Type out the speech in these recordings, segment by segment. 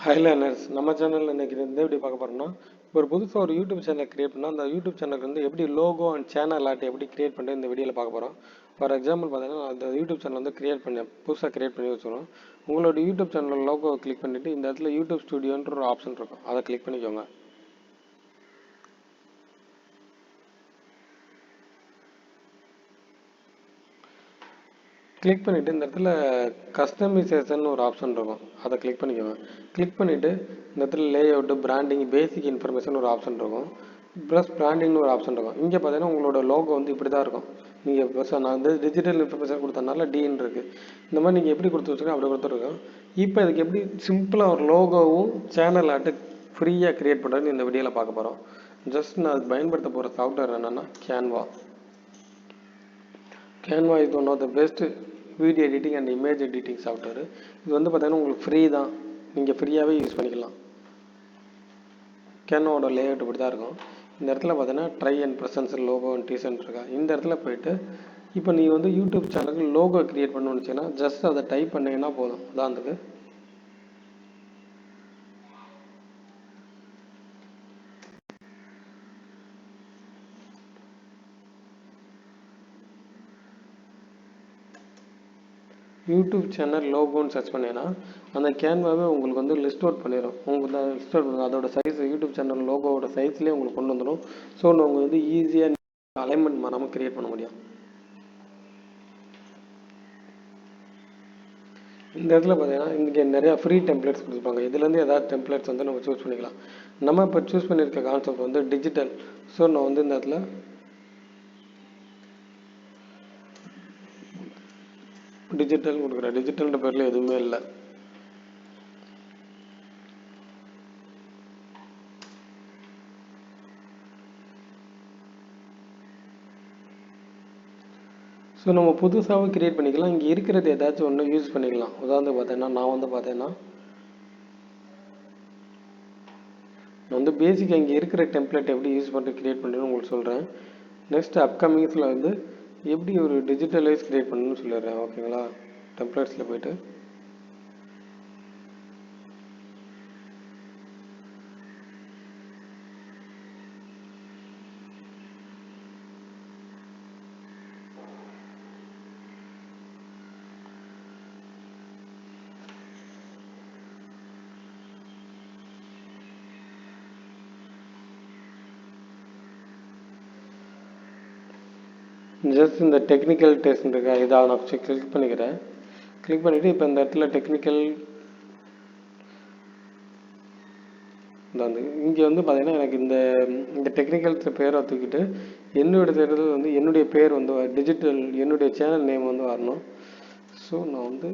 Hi learners, நம்ம சேனல்ல இன்னைக்கு இந்த வீடியோ பார்க்க போறோம்னா ஒரு புதுசா ஒரு யூடியூப் சேனல் கிரியேட் பண்ணா அந்த யூடியூப் சேனலுக்கு வந்து எப்படி லோகோ அண்ட் சேனல் ஆர்ட் எப்படி கிரியேட் பண்ணுறது இந்த வீடியோவில் பார்க்க போகிறோம். ஃபார் எக்ஸாம்பிள் பார்த்தீங்கன்னா அந்த யூடியூப் சேனல் வந்து புதுசாக கிரியேட் பண்ணி வச்சுருவோம். உங்களோட யூடியூப் சேனல் லோகோ கிளிக் பண்ணிட்டு இந்த இடத்துல யூடியூப் ஸ்டுடியோன்ற ஒரு ஆப்ஷன் இருக்கும், அதை கிளிக் பண்ணிக்கோங்க. கிளிக் பண்ணிவிட்டு இந்த இடத்துல கஸ்டமைசேஷன் ஒரு ஆப்ஷன் இருக்கும், அதை கிளிக் பண்ணிக்கோங்க. கிளிக் பண்ணிவிட்டு இந்த இடத்துல லே அவுட்டு பிராண்டிங் பேசிக் இன்ஃபர்மேஷன் ஒரு ஆப்ஷன் இருக்கும், ப்ளஸ் பிராண்டிங்னு ஒரு ஆப்ஷன் இருக்கும். இங்கே பார்த்தீங்கன்னா உங்களோட லோகோ வந்து இப்படி தான் இருக்கும். நீங்கள் ப்ளஸ் நான் வந்து டிஜிட்டல் இன்ஃபர்மேஷன் கொடுத்தனால டின்னு இருக்குது. இந்த மாதிரி நீங்கள் எப்படி கொடுத்து வச்சுருக்கோம் அப்படி கொடுத்துருக்கோம். இப்போ இதுக்கு எப்படி சிம்பிளாக ஒரு லோகோவும் சேனல் ஆட்டு ஃப்ரீயாக க்ரியேட் பண்ணுறதுன்னு இந்த வீடியோவில் பார்க்க போகிறோம். ஜஸ்ட் நான் அது பயன்படுத்த போகிற சாஃப்ட்வேர் என்னென்னா Canva. Canva is one of the best video editing and image editing software. இது வந்து பார்த்தீங்கன்னா உங்களுக்கு ஃப்ரீ தான், நீங்கள் ஃப்ரீயாகவே யூஸ் பண்ணிக்கலாம். கேன்வாவோட லேஅவுட் இப்படி தான் இருக்கும். இந்த இடத்துல பார்த்தீங்கன்னா try and presence logo and decent இருக்கா. இந்த இடத்துல போயிட்டு இப்போ நீங்கள் வந்து யூடியூப் சேனலுக்கு லோகோ க்ரியேட் பண்ணணும்னு வச்சுன்னா ஜஸ்ட் அதை டைப் பண்ணிங்கன்னா போதும். உதாரணத்துக்கு யூடியூப் சேனல் லோகோன்னு சர்ச் பண்ணீங்கன்னா அந்த கேன்வாவே உங்களுக்கு வந்து லிஸ்ட் அவுட் பண்ணிடும். உங்களுக்கு லிஸ்ட் அவுட் பண்ணும் அதோட சைஸ், யூடியூப் சேனல் லோகோவோட சைஸ்லேயே உங்களுக்கு கொண்டு வந்துடும். ஸோ உங்களுக்கு வந்து ஈஸியாக அலைன்மெண்ட் மாறாமல் க்ரியேட் பண்ண முடியும். இந்த இடத்துல பார்த்தீங்கன்னா இங்கே நிறையா ஃப்ரீ டெம்ப்ளேட்ஸ் கொடுத்துருப்பாங்க. இதுலேருந்து ஏதாவது டெம்ப்ளேட்ஸ் வந்து நம்ம சூஸ் பண்ணிக்கலாம். நம்ம இப்போ சூஸ் பண்ணியிருக்க கான்செப்ட் வந்து டிஜிட்டல். ஸோ நான் வந்து இந்த இடத்துல டிஜிட்டல் கொடுக்குறேன். டிஜிட்டல்ன்ற பேரில் எதுவுமே இல்லை. ஸோ நம்ம புதுசாகவும் க்ரியேட் பண்ணிக்கலாம். இங்கே இருக்கிறது ஏதாச்சும் ஒன்று யூஸ் பண்ணிக்கலாம். உதாரணத்துக்கு பார்த்தீங்கன்னா நான் வந்து பேசிக்காக இங்கே இருக்கிற டெம்ப்ளேட் எப்படி யூஸ் பண்ணிட்டு க்ரியேட் பண்ணுறேன்னு உங்களுக்கு சொல்கிறேன். நெக்ஸ்ட் அப்கமிங்ஸில் வந்து எப்படி ஒரு டிஜிட்டலைஸ் க்ரியேட் பண்ணணும்னு சொல்லிடுறேன். ஓகேங்களா? டெம்ப்ளேட்ஸில் போய்ட்டு ஜஸ்ட் இந்த டெக்னிக்கல் டெஸ்ட் இருக்கா, இதை நான் கிளிக் பண்ணிக்கிறேன். கிளிக் பண்ணிவிட்டு இப்போ இந்த இடத்துல டெக்னிக்கல் வந்து இங்கே வந்து பார்த்தீங்கன்னா எனக்கு இந்த டெக்னிக்கல் பேரை தூக்கிட்டு என்னோட தேர்தல் வந்து என்னுடைய பேர் வந்து டிஜிட்டல் என்னுடைய சேனல் நேம் வந்து வரணும். ஸோ நான் வந்து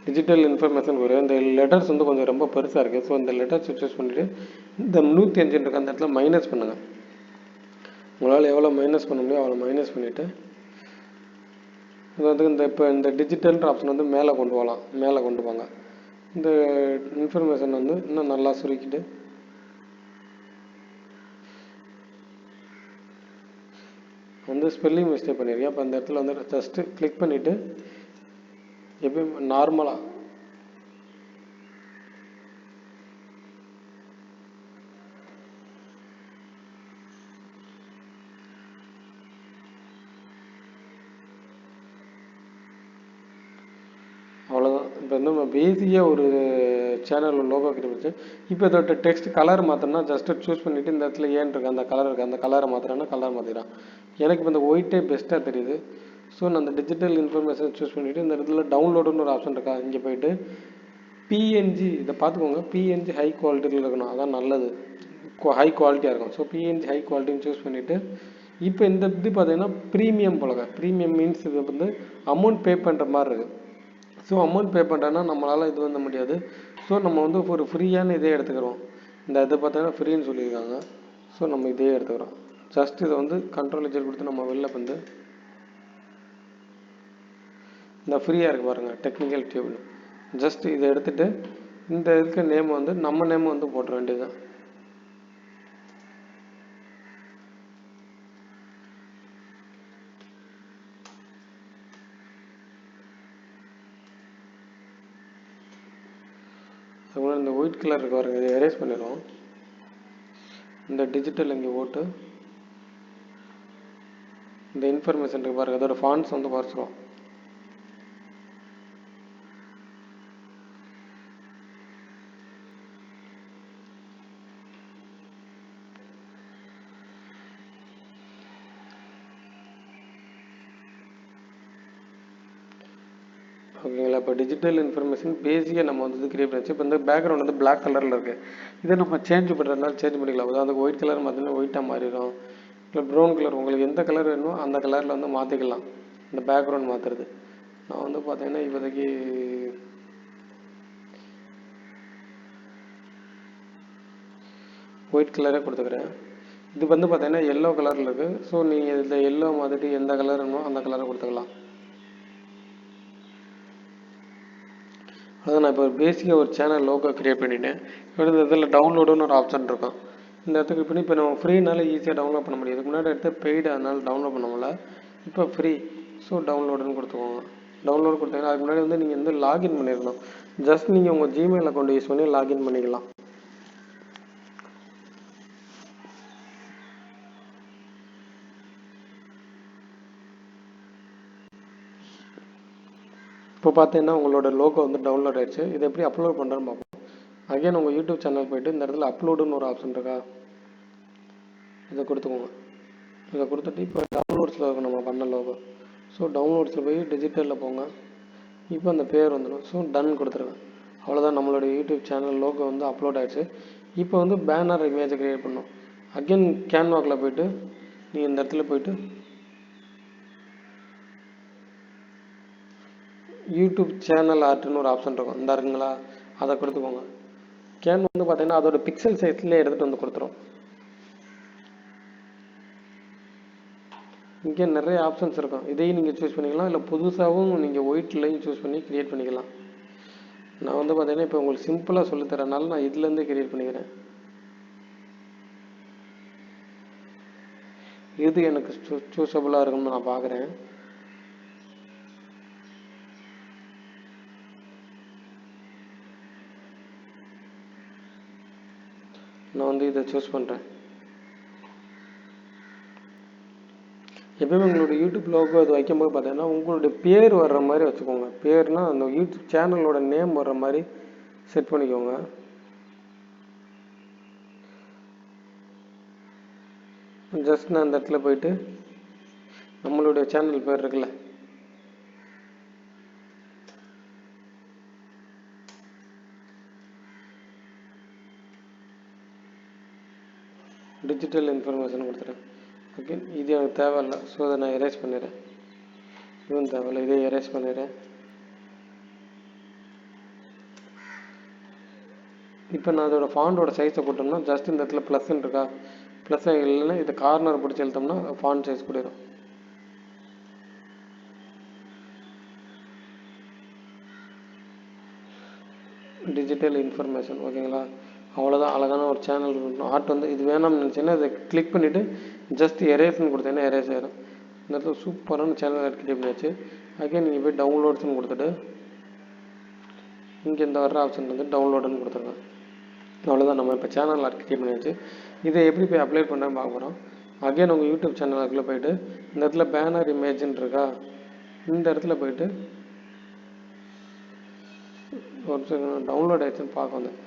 டிஜிட்டல் இன்ஃபர்மேஷன் வரும். இந்த லெட்டர்ஸ் வந்து கொஞ்சம் ரொம்ப பெருசாக இருக்குது. ஸோ இந்த லெட்டர்ஸ் சூஸ் பண்ணிவிட்டு இந்த 105 இருக்க அந்த இடத்துல மைனஸ் பண்ணுங்கள். உங்களால் எவ்வளோ மைனஸ் பண்ண முடியும் அவ்வளோ மைனஸ் பண்ணிவிட்டு இது வந்து இப்போ இந்த டிஜிட்டல்ன்ற ஆப்ஷன் வந்து மேலே கொண்டு போங்க. இந்த இன்ஃபர்மேஷன் வந்து இன்னும் நல்லா சுருக்கிட்டு வந்து ஸ்பெல்லிங் மிஸ்டேக் பண்ணியிருக்கேன். அப்போ அந்த இடத்துல வந்து ஜஸ்ட்டு கிளிக் பண்ணிவிட்டு எப்பயும் நார்மலாக அவ்வளோதான். இப்போ வந்து நம்ம பேசிக்காக ஒரு சேனல் லோகோ கிரியேட். இப்போ இதோட டெக்ஸ்ட் கலர் மாற்றணும்னா ஜஸ்ட்டு சூஸ் பண்ணிவிட்டு இந்த இடத்துல ஏன் இருக்குது அந்த கலர் இருக்குது, அந்த கலரை மாற்றுறேன்னா கலர் மாற்றிடும். எனக்கு இப்போ இந்த ஒயிட்டே பெஸ்ட்டாக தெரியுது. ஸோ நான் அந்த டிஜிட்டல் இன்ஃபர்மேஷன் சூஸ் பண்ணிவிட்டு இந்த இடத்துல டவுன்லோடுன்னு ஒரு ஆப்ஷன் இருக்கா, இங்கே போய்ட்டு பிஎன்ஜி இதை பார்த்துக்கோங்க. பிஎன்ஜி ஹை குவாலிட்டியில் இருக்கணும், அதான் நல்லது, ஹை குவாலிட்டியாக இருக்கும். ஸோ பிஎன்ஜி ஹை குவாலிட்டின்னு சூஸ் பண்ணிவிட்டு இப்போ இந்த இது பார்த்தீங்கன்னா ப்ரீமியம் போலங்க. ப்ரீமியம் மீன்ஸ் இது வந்து அமௌண்ட் பே பண்ணுற மாதிரி இருக்குது. ஸோ அமௌண்ட் பே பண்ணுறேன்னா நம்மளால் இது வந்து முடியாது. ஸோ நம்ம வந்து ஒரு ஃப்ரீயான இதே எடுத்துக்கிறோம். இந்த இது பார்த்தீங்கன்னா ஃப்ரீன்னு சொல்லியிருக்காங்க. ஸோ நம்ம இதே எடுத்துக்கிறோம். ஜஸ்ட் இதை வந்து கண்ட்ரோல் எஜர் கொடுத்து நம்ம வெளில வந்து இந்த ஃப்ரீயாக இருக்குது பாருங்கள் டெக்னிக்கல் டியூப்னு. ஜஸ்ட் இதை எடுத்துகிட்டு இந்த இருக்க நேம் வந்து நம்ம நேம் வந்து போட்டுற வேண்டியதுதான். அதுபோல் இந்த ஒயிட் கலர் இருக்கு பாருங்க, இதை எரேஸ் பண்ணிடுவோம். இந்த டிஜிட்டல் இங்கே ஓட்டு இந்த இன்ஃபர்மேஷன் இருக்கு பாருங்க, அதோட ஃபாண்ட்ஸ் வந்து குறைச்சிரும். ஓகேங்களா? இப்போ டிஜிட்டல் இன்ஃபர்மேஷன் பேசிக்காக நம்ம வந்து கிரியேட் பண்ணிச்சு. இப்போ இந்த பேக்ரவுண்ட் வந்து பிளாக் கலரில் இருக்குது. இதை நம்ம சேஞ்ச் பண்ணுறதுனால சேஞ்ச் பண்ணிக்கலாம். உதாரணத்துக்கு ஒயிட் கலர் பார்த்தீங்கன்னா ஒயிட்டாக மாறிடும். இல்லை ப்ரௌன் கலர், உங்களுக்கு எந்த கலர் வேணுமோ அந்த கலரில் வந்து மாற்றிக்கலாம். இந்த பேக்ரவுண்ட் மாற்றுறது நான் வந்து பார்த்தீங்கன்னா இப்போதைக்கு ஒயிட் கலரே கொடுத்துக்கிறேன். இது வந்து பார்த்தீங்கன்னா எல்லோ கலரில் இருக்குது. ஸோ நீங்கள் இதில் எல்லோ மாற்றிட்டு எந்த கலர் வேணுமோ அந்த கலரை கொடுத்துக்கலாம். அதான் நான் இப்போ பேசிக்காக ஒரு சேனல் லோகோ க்ரியேட் பண்ணிட்டேன். இப்போ இதில் டவுன்லோடுன்னு ஒரு ஆப்ஷன் இருக்கும். இந்த இடத்துக்கு பண்ணி இப்போ நம்ம ஃப்ரீனால ஈஸியாக டவுன்லோட் பண்ண முடியும். இதுக்கு முன்னாடி எடுத்து பெய்டு, அதனால் டவுன்லோட் பண்ண முடியல. இப்போ ஃப்ரீ, ஸோ டவுன்லோடுன்னு கொடுத்துக்கோங்க. டவுன்லோட் கொடுத்தீங்கன்னா அதுக்கு முன்னாடி வந்து நீங்கள் வந்து லாகின் பண்ணியிருக்கணும். ஜஸ்ட் நீங்கள் உங்கள் ஜிமெயில் அக்கௌண்ட் யூஸ் பண்ணி லாகின் பண்ணிக்கலாம். இப்போ பார்த்தீங்கன்னா உங்களோட லோகோ வந்து டவுன்லோட் ஆகிடுச்சு. இதை எப்படி அப்லோட் பண்ணுறேன்னு பார்ப்போம். அகைன் உங்கள் யூடியூப் சேனல் போய்ட்டு இந்த இடத்துல அப்லோடுன்னு ஒரு ஆப்ஷன் இருக்கா, இதை கொடுத்துக்கோங்க. இதை கொடுத்துட்டு இப்போ டவுன்லோட்ஸில் இருக்கும் நம்ம பண்ண லோகோ. ஸோ டவுன்லோட்ஸில் போய் டிஜிட்டலில் போங்க. இப்போ அந்த பேர் வந்துடும். ஸோ டன் கொடுத்துருங்க. அவ்வளோதான், நம்மளோட யூடியூப் சேனல் லோகோ வந்து அப்லோட் ஆகிடுச்சு. இப்போ வந்து பேனர் இமேஜை க்ரியேட் பண்ணணும். அகைன் கேன்வாக்கில் போய்ட்டு நீங்கள் இந்த இடத்துல போய்ட்டு யூடியூப் சேனல் ஆர்ட்னு ஒரு ஆப்ஷன் இருக்கும், இந்த இருக்குங்களா, அதை கொடுத்துக்கோங்க. கேன் வந்து பார்த்தீங்கன்னா அதோட பிக்சல் சைஸ்லேயே எடுத்துகிட்டு வந்து கொடுத்துரும். இங்கே நிறைய ஆப்ஷன்ஸ் இருக்கும், இதையும் நீங்கள் சூஸ் பண்ணிக்கலாம். இல்லை புதுசாகவும் நீங்கள் ஒயிட்லையும் சூஸ் பண்ணி க்ரியேட் பண்ணிக்கலாம். நான் வந்து பார்த்தீங்கன்னா இப்போ உங்களுக்கு சிம்பிளாக சொல்லித்தரனால நான் இதுலேருந்து க்ரியேட் பண்ணிக்கிறேன். இது எனக்கு சூஸபிளாக இருக்குன்னு நான் பார்க்குறேன். நான் வந்து இதை சூஸ் பண்ணுறேன். எப்பயுமே உங்களோட யூடியூப் லோகோ அது வைக்கும்போது பார்த்தீங்கன்னா உங்களுடைய பேர் வர்ற மாதிரி வச்சுக்கோங்க. பேர்னா அந்த யூடியூப் சேனலோட நேம் வர்ற மாதிரி செட் பண்ணிக்கோங்க. ஜஸ்ட் நான் அந்த இடத்துல போயிட்டு நம்மளுடைய சேனல் பேர் இருக்குல்ல, டிஜிட்டல் இன்ஃபர்மேஷன் கொடுத்துறேன். ஓகே, இது எனக்கு தேவையில்லை. ஸோ அதை நான் எரேஸ் பண்ணிடுறேன். இதுவும் தேவையில்லை, இதே எரேஸ் பண்ணிடுறேன். இப்போ நான் அதோட ஃபாண்டோட சைஸை போட்டோம்னா ஜஸ்ட் இந்த இடத்துல ப்ளஸ்ன்னு இருக்கா, ப்ளஸ் இல்லைன்னா இதை கார்னர் பிடிச்சி எழுத்தோம்னா ஃபாண்ட் சைஸ் கூடிரும். டிஜிட்டல் இன்ஃபர்மேஷன், ஓகேங்களா? அவ்வளோதான், அழகான ஒரு சேனல் ஆர்ட். வந்து இது வேணாம்னு நினச்சிங்கன்னா இதை கிளிக் பண்ணிவிட்டு ஜஸ்ட் எரேஸ்ன்னு கொடுத்தீங்கன்னா எரேஸ் ஆகிடும். இந்த இடத்துல சூப்பரான சேனல் ஆர்ட் கிரியேட் பண்ணியாச்சு. அகைன் நீங்கள் போய் டவுன்லோட்ஸ்ன்னு கொடுத்துட்டு இங்கே இந்த வர்ற ஆப்ஷன் வந்து டவுன்லோடுன்னு கொடுத்துருங்க. அவ்வளோதான், நம்ம இப்போ சேனல் ஆர்ட் கிரியேட் பண்ணியாச்சு. இதை எப்படி போய் அப்ளை பண்ணுறேன்னு பார்க்க போகிறோம். அகைன் உங்கள் யூடியூப் சேனலுக்குள்ளே போய்ட்டு இந்த இடத்துல பேனர் இமேஜ்ன்னு இருக்கா, இந்த இடத்துல போய்ட்டு ஒரு செகண்ட் டவுன்லோட் ஆகிடுச்சுன்னு பார்க்க வந்தேன்.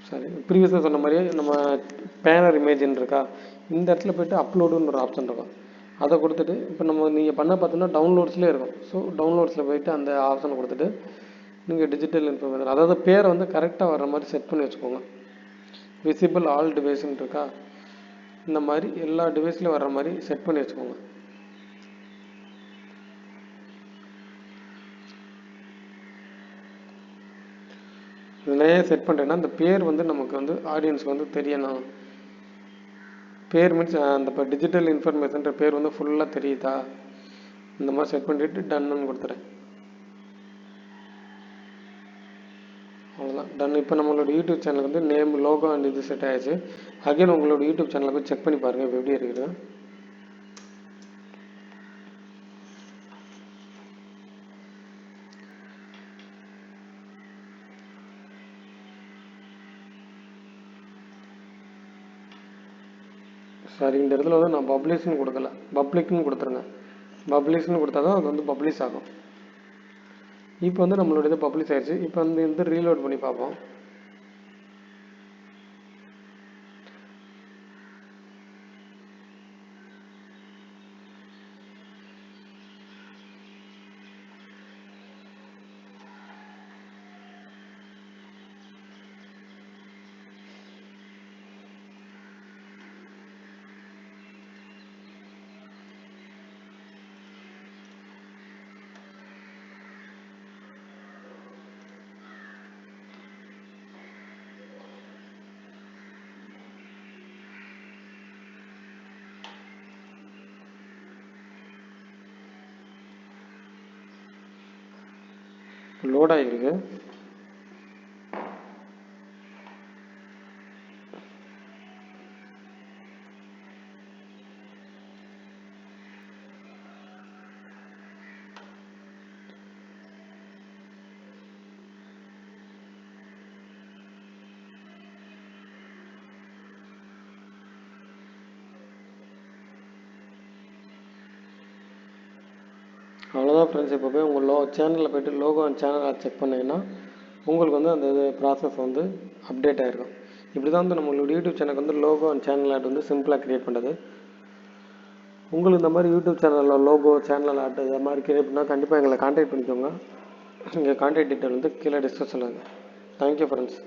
சரி, ப்ரீவியஸாக சொன்ன மாதிரியே நம்ம பேனர் இமேஜ்ன்னு இருக்கா, இந்த இடத்துல போய்ட்டு அப்லோடுன்னு ஒரு ஆப்ஷன் இருக்கும், அதை கொடுத்துட்டு இப்போ நம்ம நீங்கள் பண்ண பார்த்தோன்னா டவுன்லோட்ஸ்லேயே இருக்கும். ஸோ டவுன்லோட்ஸில் போய்ட்டு அந்த ஆப்ஷனை கொடுத்துட்டு நீங்கள் டிஜிட்டல் இன்ஃபர்மேஷன், அதாவது பேரை வந்து கரெக்டாக வர்ற மாதிரி செட் பண்ணி வச்சுக்கோங்க. விசிபிள் ஆல் டிவைஸ்ன்னு இருக்கா, இந்த மாதிரி எல்லா டிவைஸ்லையும் வர்ற மாதிரி செட் பண்ணி வச்சுக்கோங்க. இதுலேயே செட் பண்ணுறேன்னா இந்த பேர் வந்து நமக்கு வந்து ஆடியன்ஸ்க்கு வந்து தெரியணும். பேர் மீன்ஸ் அந்த இப்போ டிஜிட்டல் இன்ஃபர்மேஷன்ற பேர் வந்து ஃபுல்லாக தெரியுதா, இந்த மாதிரி செட் பண்ணிவிட்டு டன்னு கொடுத்துறேன். அவ்வளோதான், டன். இப்போ நம்மளோட யூடியூப் சேனலுக்கு வந்து நேம், லோகோ அண்ட் இது செட் ஆகிடுச்சு. அகைன் உங்களோட யூடியூப் சேனலை போய் செக் பண்ணி பாருங்கள் இப்போ எப்படி இருக்குது. சாரி, இந்த இடத்துல வந்து நான் பப்ளிஷ்னு கொடுக்கல, பப்ளிக்னு கொடுத்துருங்க. பப்ளிஷ்னு கொடுத்தா தான் அது வந்து பப்ளிஷ் ஆகும். இப்போ வந்து நம்மளோட இது பப்ளிஷ் ஆயிடுச்சு. இப்போ வந்து இது ரீலோட் பண்ணி பார்ப்போம். லோட் ஆகிருக்கு. அவ்வளோதான் ஃப்ரெண்ட்ஸ். இப்போ போய் உங்கள் சேனலில் போய்ட்டு லோகோ அண்ட் சேனலை செக் பண்ணிங்கன்னா உங்களுக்கு வந்து அந்த இது ப்ராசஸ் வந்து அப்டேட் ஆகிருக்கும். இப்படி தான் வந்து நம்மளோட யூடியூப் சேனலுக்கு வந்து லோகோ அண்ட் சேனல் ஆட் வந்து சிம்பிளாக க்ரியேட் பண்ணுறது. உங்களுக்கு இந்த மாதிரி யூடியூப் சேனலில் லோகோ, சேனல் ஆட் இது மாதிரி க்ரியேட் பண்ணால் கண்டிப்பாக எங்களை கான்டாக்ட் பண்ணிக்கோங்க. எங்கள் கான்டாக்ட் டீட்டெயில் வந்து கீழே டிஸ்கிரிப்ஷனில் இருக்குது. Thank you friends.